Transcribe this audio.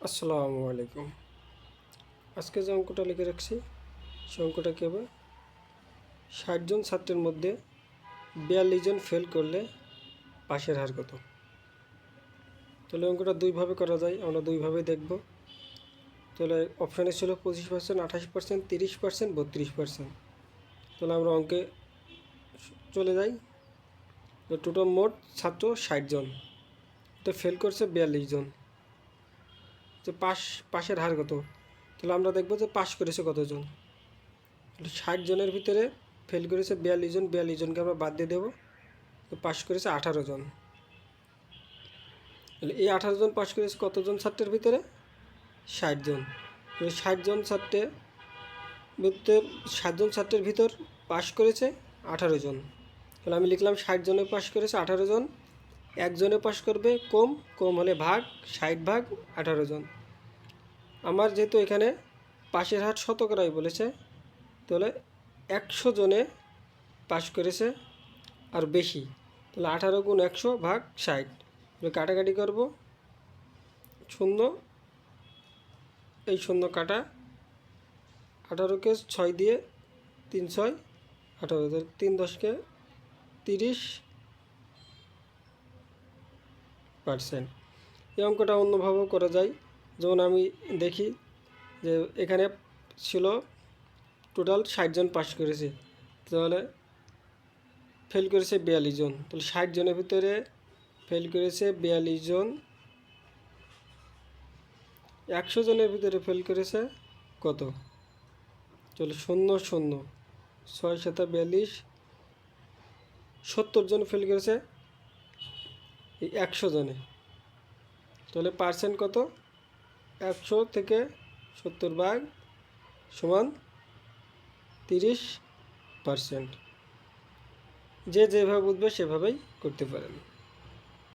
আসসালামু আলাইকুম। আজকে যে অঙ্কটা লিখে রাখছি সে অঙ্কটা কী হবে, ৬০ জন ছাত্রের মধ্যে ৪২ জন ফেল করলে পাশের হার কত? তাহলে অঙ্কটা দুইভাবে করা যায়, আমরা দুইভাবে দেখব। তাহলে অপশানে ছিল 25%, 28%, 30%, 32%। তাহলে আমরা অঙ্কে চলে যাই। টোটাল মোট ছাত্র ৬০ জন, তো ফেল করছে ৪২ জন। যে পাশের হার কত? তাহলে আমরা দেখব যে পাশ করেছে কতজন। ৬০ জনের ভিতরে ফেল করেছে ৪২ জন, ৪২ জনকে আমরা বাদ দিয়ে দেবো, তো পাশ করেছে 18 জন। তাহলে এই 18 জন পাশ করেছে কতজন ছাত্রের ভিতরে? ৬০ জন। ৬০ জন ছাত্রের ভিতর ৬০ জন ছাত্রের ভিতর পাশ করেছে 18 জন। তাহলে আমি লিখলাম ৬০ জনে পাশ করেছে 18 জন, একজনে পাশ করবে কম, কম হলে ভাগ, ৬০ ভাগ 18 জন। আমার যেহেতু এখানে পাশের হার শতকরাই বলেছে, তাহলে 100 জনে পাশ করেছে আর বেশি, তাহলে 18 গুণ 100 ভাগ 60। কাটাকাটি করব, শূন্য এই শূন্য কাটা, 18কে 6 দিয়ে 3 6 18, 3 10কে 30%। এই অঙ্কটা অন্যভাবেও করা যায়। যেমন আমি দেখি যে এখানে ছিল টোটাল 60 জন পাশ করেছে, তাহলে ফেল করেছে 42 জন। তাহলে 60 জনের ভিতরে ফেল করেছে 42 জন, 100 জনের ভিতরে ফেল করেছে কত? চলো 0 0 6 7 42, 70 জন ফেল করেছে এই 100 জনে। তাহলে পার্সেন্ট কত? 100 থেকে 70 ভাগ সমান 30%। যে যেভাবে বুঝবে সেভাবেই করতে পারেন।